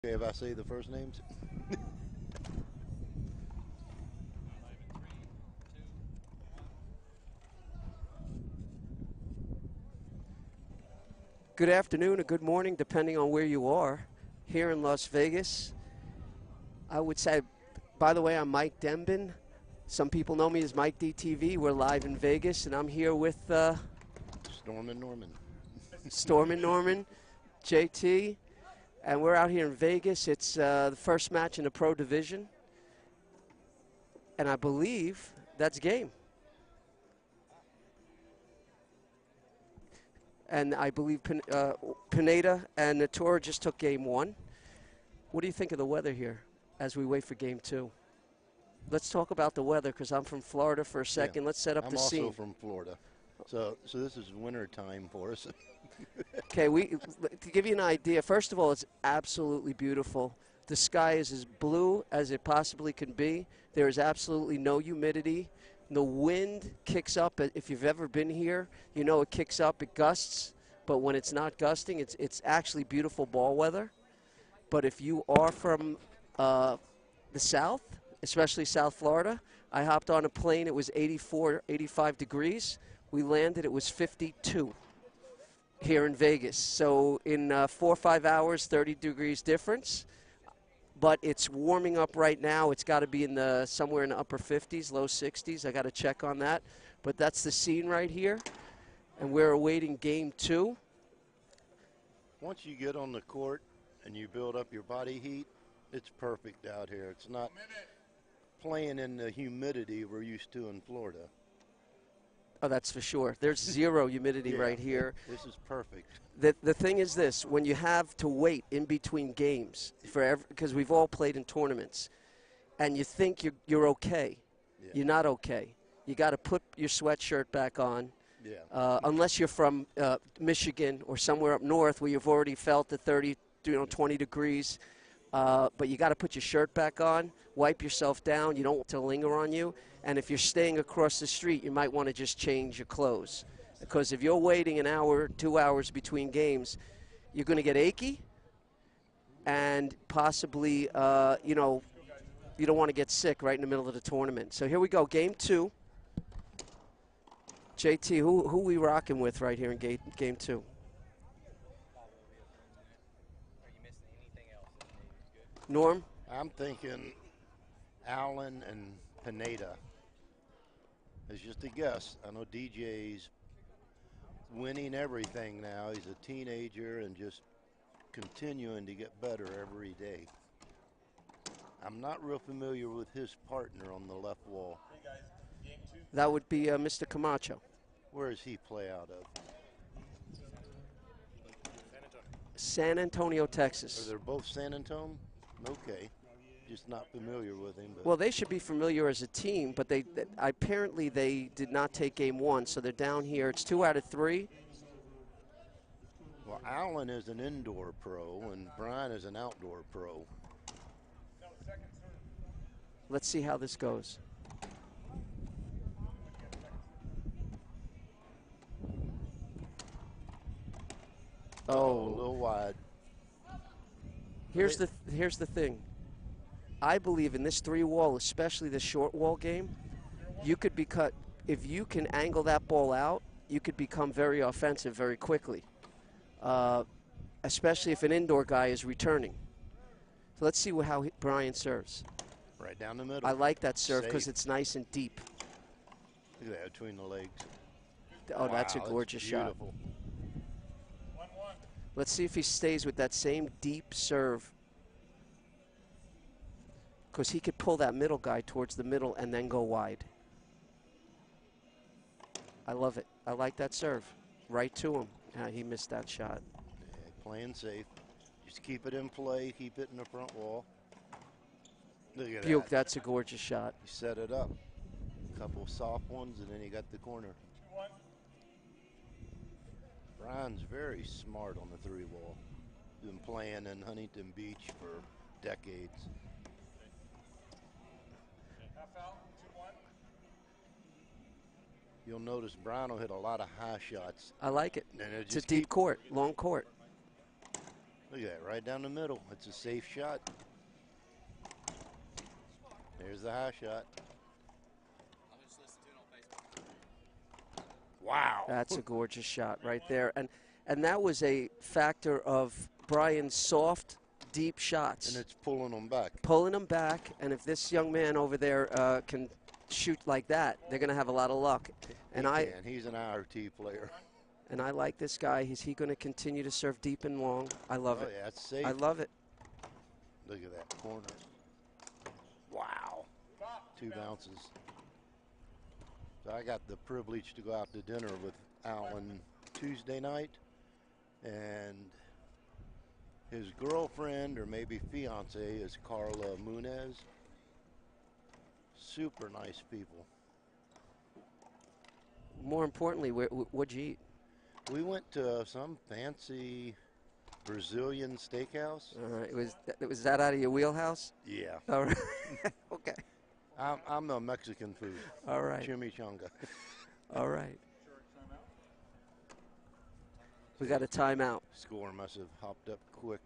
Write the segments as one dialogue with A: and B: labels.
A: Okay, if I say the first names?
B: Good afternoon or good morning, depending on where you are, here in Las Vegas. I would say, by the way, I'm Mike Denbin. Some people know me as Mike DTV. We're live in Vegas, and I'm here with
A: Storm and Norman.
B: Storm and Norman, JT, and we're out here in Vegas. It's the first match in the Pro Division, and I believe that's game. And I believe Pineda and Natura just took game one. What do you think of the weather here as we wait for game two? Let's talk about the weather because I'm from Florida for a second.
A: Yeah,
B: Let's set up the scene.
A: I'm also from Florida. So this is winter time for us.
B: Okay, to give you an idea, first of all, it's absolutely beautiful. The sky is as blue as it possibly can be. There is absolutely no humidity. The wind kicks up. If you've ever been here, you know it kicks up, it gusts. But when it's not gusting, it's actually beautiful ball weather. But if you are from the south, especially South Florida, I hopped on a plane. It was 84, 85 degrees. We landed. It was 52 here in Vegas. So in 4 or 5 hours, 30 degrees difference. But it's warming up right now. It's got to be in somewhere in the upper 50s, low 60s. I got to check on that. But that's the scene right here, and we're awaiting game two.
A: Once you get on the court and you build up your body heat, it's perfect out here. It's not playing in the humidity we're used to in Florida.
B: Oh, that's for sure. There's zero humidity right here.
A: This is perfect.
B: The thing is this, when you have to wait in between games, because we've all played in tournaments, and you think you're okay, you're not okay. You got to put your sweatshirt back on, unless you're from Michigan or somewhere up north where you've already felt the 30, 20 degrees. But you got to put your shirt back on, wipe yourself down. You don't want it to linger on you. And if you're staying across the street, you might want to just change your clothes. Because if you're waiting an hour, 2 hours between games, you're going to get achy and possibly, you don't want to get sick right in the middle of the tournament. So here we go, game two. JT, who we rocking with right here in game two? Norm?
A: I'm thinking Allen and Pineda. It's just a guess. I know DJ's winning everything now. He's a teenager and just continuing to get better every day. I'm not real familiar with his partner on the left wall.
B: That would be Mr. Camacho.
A: Where does he play out of?
B: San Antonio, Texas.
A: They're both San Antonio? Okay. Just not familiar with him. But.
B: Well, they should be familiar as a team, but apparently they did not take game one, so they're down here. It's 2 out of 3.
A: Well, Allen is an indoor pro, and Brian is an outdoor pro.
B: Let's see how this goes.
A: Oh, a little wide.
B: Here's the thing. I believe in this 3-wall, especially the short wall game, you could if you can angle that ball out, you could become very offensive very quickly, especially if an indoor guy is returning. So let's see how Brian serves.
A: Right down the middle.
B: I like that serve because it's nice and deep.
A: Look at that between the legs.
B: Oh, wow, that's a gorgeous shot. Let's see if he stays with that same deep serve, because he could pull that middle guy towards the middle and then go wide. I love it. I like that serve. Right to him. He missed that shot.
A: Yeah, playing safe. Just keep it in play. Keep it in the front wall. Look at
B: Buick,
A: that.
B: that's a gorgeous shot.
A: He set it up. A couple soft ones, and then he got the corner. Brian's very smart on the 3-wall. Been playing in Huntington Beach for decades. You'll notice Brian will hit a lot of high shots.
B: I like it. It's a deep court, long court.
A: Look at that, right down the middle. It's a safe shot. There's the high shot. Wow.
B: That's a gorgeous shot right there. And that was a factor of Brian's soft, deep shots.
A: And it's pulling them back.
B: Pulling them back, and if this young man over there can shoot like that, they're going to have a lot of luck. And
A: he's an IRT player.
B: And I like this guy. Is he going to continue to serve deep and long? I love it.
A: Oh, yeah, it's safe.
B: I love it.
A: Look at that corner. Wow. 2 bounces. So I got the privilege to go out to dinner with Alan Tuesday night, and his girlfriend, or maybe fiance, is Carla Munez. Super nice people.
B: More importantly, what'd you eat?
A: We went to some fancy Brazilian steakhouse.
B: Was that out of your wheelhouse?
A: Yeah.
B: All right. Okay.
A: I'm the Mexican food.
B: All right.
A: Chimichanga.
B: All right. We got a timeout.
A: Score must have hopped up quick.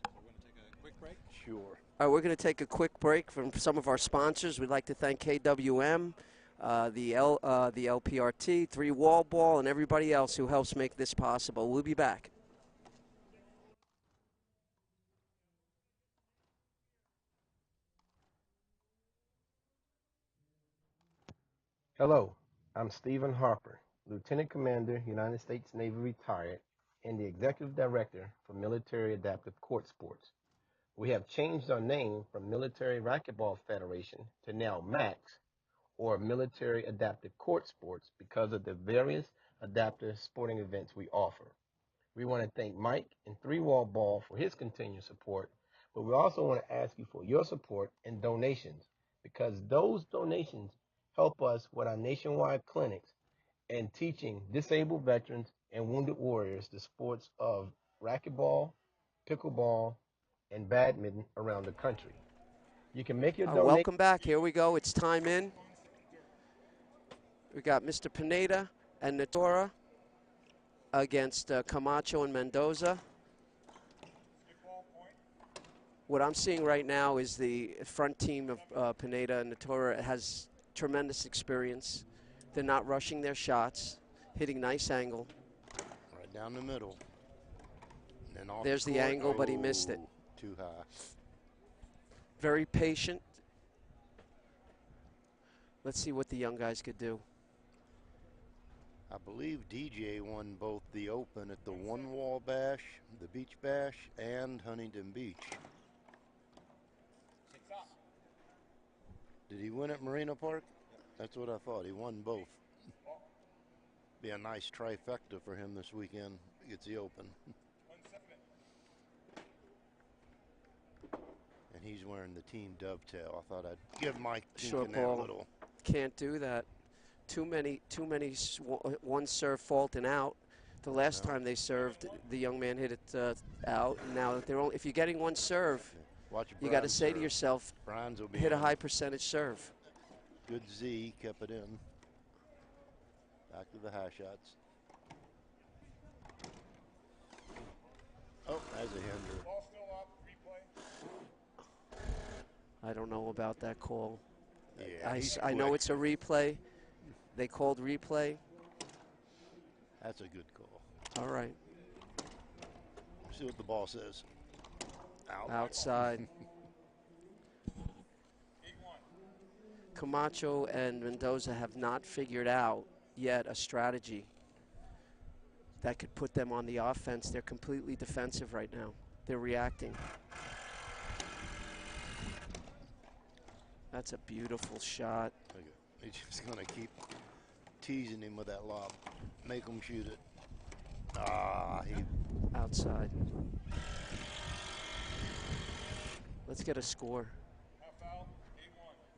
C: So we're going to take a quick break?
A: Sure.
B: All right, we're going to take a quick break from some of our sponsors. We'd like to thank KWM, the LPRT, 3Wall Ball, and everybody else who helps make this possible. We'll be back.
D: Hello, I'm Stephen Harper, Lieutenant Commander, United States Navy retired, and the Executive Director for Military Adaptive Court Sports. We have changed our name from Military Racquetball Federation to now MAX, or Military Adaptive Court Sports, because of the various adaptive sporting events we offer. We want to thank Mike and 3Wall Ball for his continued support, but we also want to ask you for your support and donations, because those donations help us with our nationwide clinics and teaching disabled veterans and wounded warriors the sports of racquetball, pickleball, and badminton around the country. You can make your donation.
B: Welcome back. Here we go. It's time in. We got Mr. Pineda and Natora against Camacho and Mendoza. What I'm seeing right now is the front team of Pineda and Natora has tremendous experience. They're not rushing their shots, hitting nice angle.
A: Right down the middle. And off
B: There's the angle, but he missed it.
A: Too high.
B: Very patient. Let's see what the young guys could do.
A: I believe DJ won both the Open at the One Wall Bash, the Beach Bash, and Huntington Beach. Did he win at Marina Park? That's what I thought. He won both. Be a nice trifecta for him this weekend. He gets the Open. And he's wearing the team dovetail. I thought I'd give Mike
B: Short
A: there a
B: ball.
A: little.
B: Can't do that. Too many one serve faulting out. The last time they served, the young man hit it out. Now they're only, if you're getting one serve, you got to say to yourself, hit a high percentage serve.
A: Good Z, kept it in. Back to the high shots. Oh, there's a hinder.
B: I don't know about that call.
A: Yeah,
B: I know it's a replay. They called replay.
A: That's a good call.
B: All right.
A: See what the ball says. Out.
B: Outside. Camacho and Mendoza have not figured out yet a strategy that could put them on the offense. They're completely defensive right now. They're reacting. That's a beautiful shot.
A: He's just going to keep teasing him with that lob. Make him shoot it. He
B: outside. Let's get a score.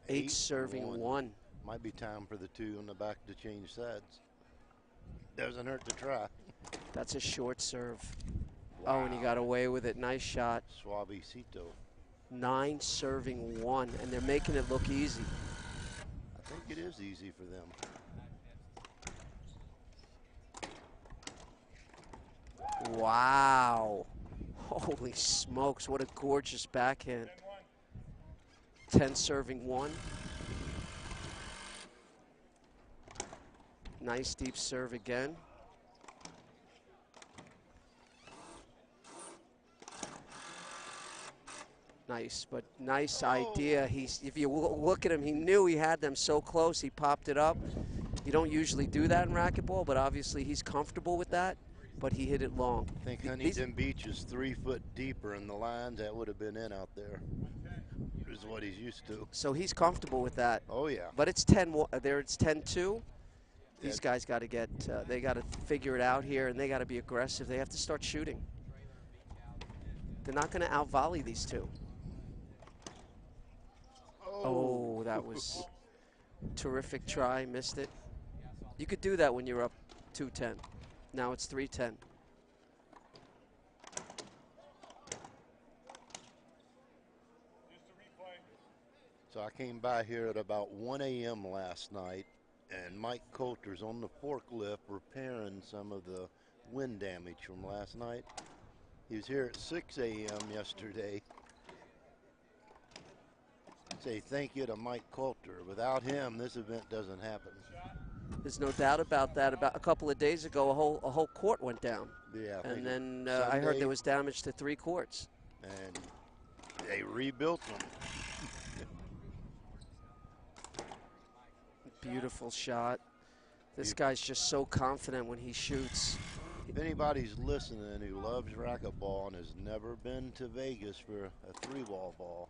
B: 8 serving 1.
A: Might be time for the 2 on the back to change sides. Doesn't hurt to try.
B: That's a short serve.
A: Wow.
B: Oh, and he got away with it. Nice shot.
A: Suavecito.
B: 9 serving 1, and they're making it look easy.
A: I think it is easy for them.
B: Wow. Holy smokes, what a gorgeous backhand. 10 serving 1. Nice deep serve again. Nice, but nice idea. If you look at him, he knew he had them so close, he popped it up. You don't usually do that in racquetball, but obviously he's comfortable with that, but he hit it long.
A: I think Huntington Beach is 3 foot deeper in the lines. That would have been in out there. Is what he's used to.
B: So he's comfortable with that.
A: Oh, yeah.
B: But it's 10 there. It's 10-2. These guys got to get, they got to figure it out here, and they got to be aggressive. They have to start shooting. They're not going to out-volley these two. Oh, that was terrific try. Missed it. You could do that when you're up 2-10. Now it's 3-10.
A: So I came by here at about 1 a.m. last night, and Mike Coulter's on the forklift repairing some of the wind damage from last night. He was here at 6 a.m. yesterday. Say thank you to Mike Coulter. Without him, this event doesn't happen.
B: There's no doubt about that. About a couple of days ago, a whole court went down.
A: Yeah.
B: And then I heard there was damage to 3 courts.
A: And they rebuilt them.
B: Beautiful shot. This guy's just so confident when he shoots.
A: If anybody's listening who loves racquetball and has never been to Vegas for a 3-wall ball,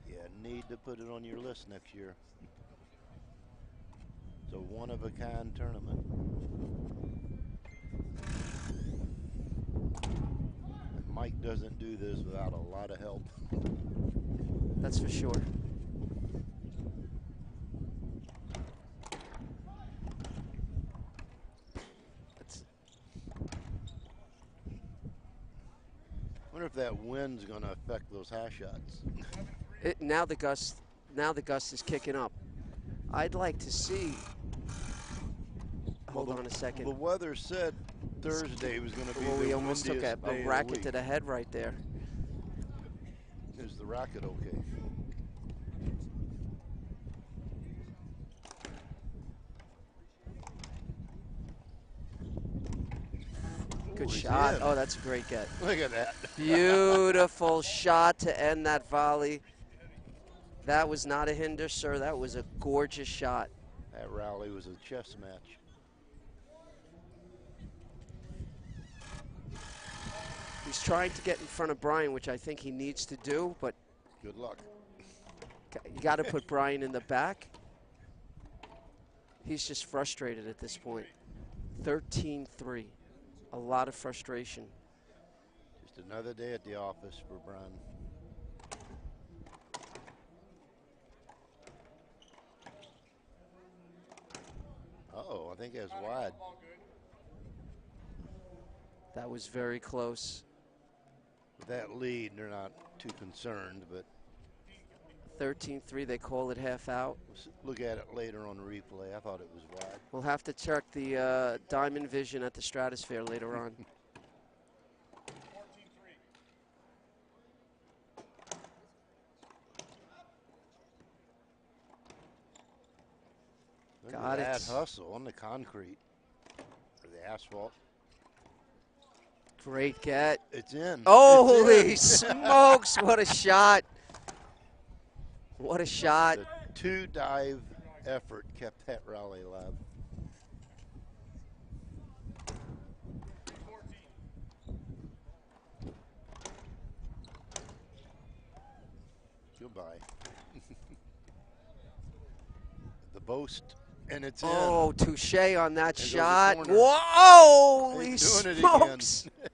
A: you need to put it on your list next year. It's a one-of-a-kind tournament. And Mike doesn't do this without a lot of help.
B: That's for sure.
A: I wonder if that wind's going to affect those high shots.
B: Now the gust is kicking up. I'd like to see. Hold on a second.
A: The weather said Thursday was going to be
B: we
A: the
B: almost took a
A: windiest day of the
B: racket
A: week.
B: to the head right there.
A: Is the racket okay?
B: Good
A: Ooh, he's
B: shot.
A: in.
B: Oh, that's a great get.
A: Look at that.
B: Beautiful shot to end that volley. That was not a hinder, sir. That was a gorgeous shot.
A: That rally was a chess match.
B: He's trying to get in front of Brian, which I think he needs to do, but
A: Good luck.
B: you got to put Brian in the back. He's just frustrated at this point. 13-3. A lot of frustration.
A: Just another day at the office for Brian. Uh-oh, I think that's wide.
B: That was very close.
A: With that lead, they're not too concerned, but
B: 13-3, they call it half out.
A: we'll look at it later on replay. I thought it was wide.
B: We'll have to check the Diamond Vision at the Stratosphere later on.
A: Look
B: Got
A: at
B: it.
A: that hustle on the concrete or the asphalt.
B: Great get.
A: It's in.
B: Holy
A: It's in.
B: smokes, what a shot. What a shot.
A: The 2-dive effort kept that rally alive. Goodbye. The boast, and it's in.
B: Oh, touche on that
A: There goes the
B: shot.
A: corner.
B: Whoa, holy
A: He's doing it
B: smokes.
A: again.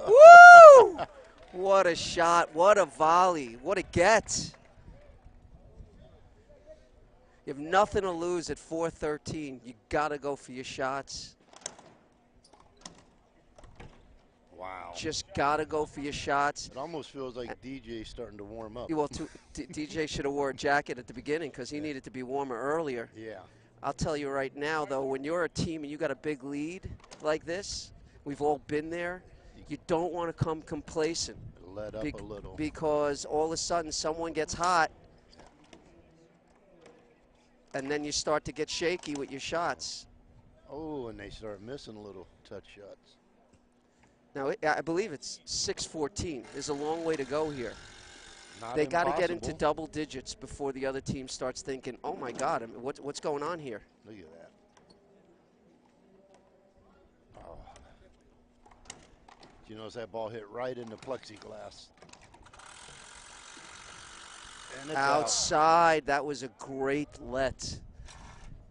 B: Woo! What a shot. What a volley. What a get. You have nothing to lose at 4-13. You got to go for your shots.
A: Wow.
B: Just got to go for your shots.
A: It almost feels like DJ's starting to warm up.
B: Well, DJ should have wore a jacket at the beginning because he needed to be warmer earlier.
A: Yeah.
B: I'll tell you right now, though, when you're a team and you got a big lead like this, we've all been there. you don't want to come complacent.
A: Let up a little.
B: Because all of a sudden someone gets hot, and then you start to get shaky with your shots.
A: Oh, and they start missing little touch shots.
B: Now, I believe it's 6-14. There's a long way to go here.
A: They
B: got to get into double digits before the other team starts thinking, oh, my God, I mean, what's going on here?
A: Look at that. Oh. Did you notice that ball hit right into plexiglass? And it's
B: outside. That was a great let.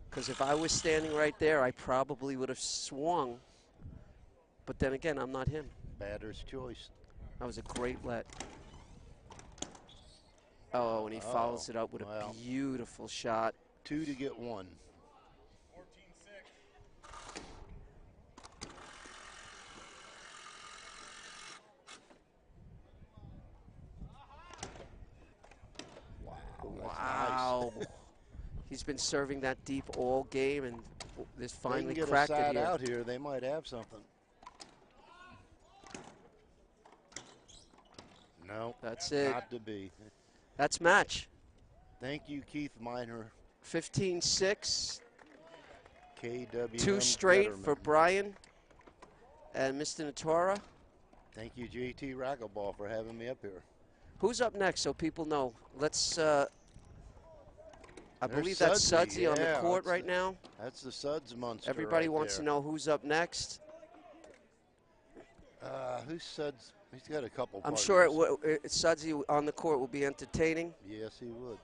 B: Because if I was standing right there, I probably would have swung. But then again, I'm not him.
A: Batter's choice.
B: That was a great let. Oh, and he follows it up with a beautiful shot.
A: 2 to get 1.
B: Wow. Nice. He's been serving that deep all game, and this finally
A: they can
B: cracked
A: get a side
B: it here.
A: out here. They might have something. No,
B: that's it.
A: Not to be.
B: That's match.
A: Thank you, Keith Miner.
B: 15-6.
A: KWM
B: 2 straight
A: Gutterman.
B: for Brian and Mr. Natora.
A: Thank you, JT Racquetball, for having me up here.
B: Who's up next so people know? Let's, I believe
A: Sudsy.
B: that's Sudsy on the court right now.
A: That's the Suds monster.
B: Everybody
A: right
B: wants
A: there.
B: to know who's up next.
A: Who's Suds? He's got a couple
B: I'm
A: partners.
B: sure Sudsy on the court will be entertaining.
A: Yes, he would.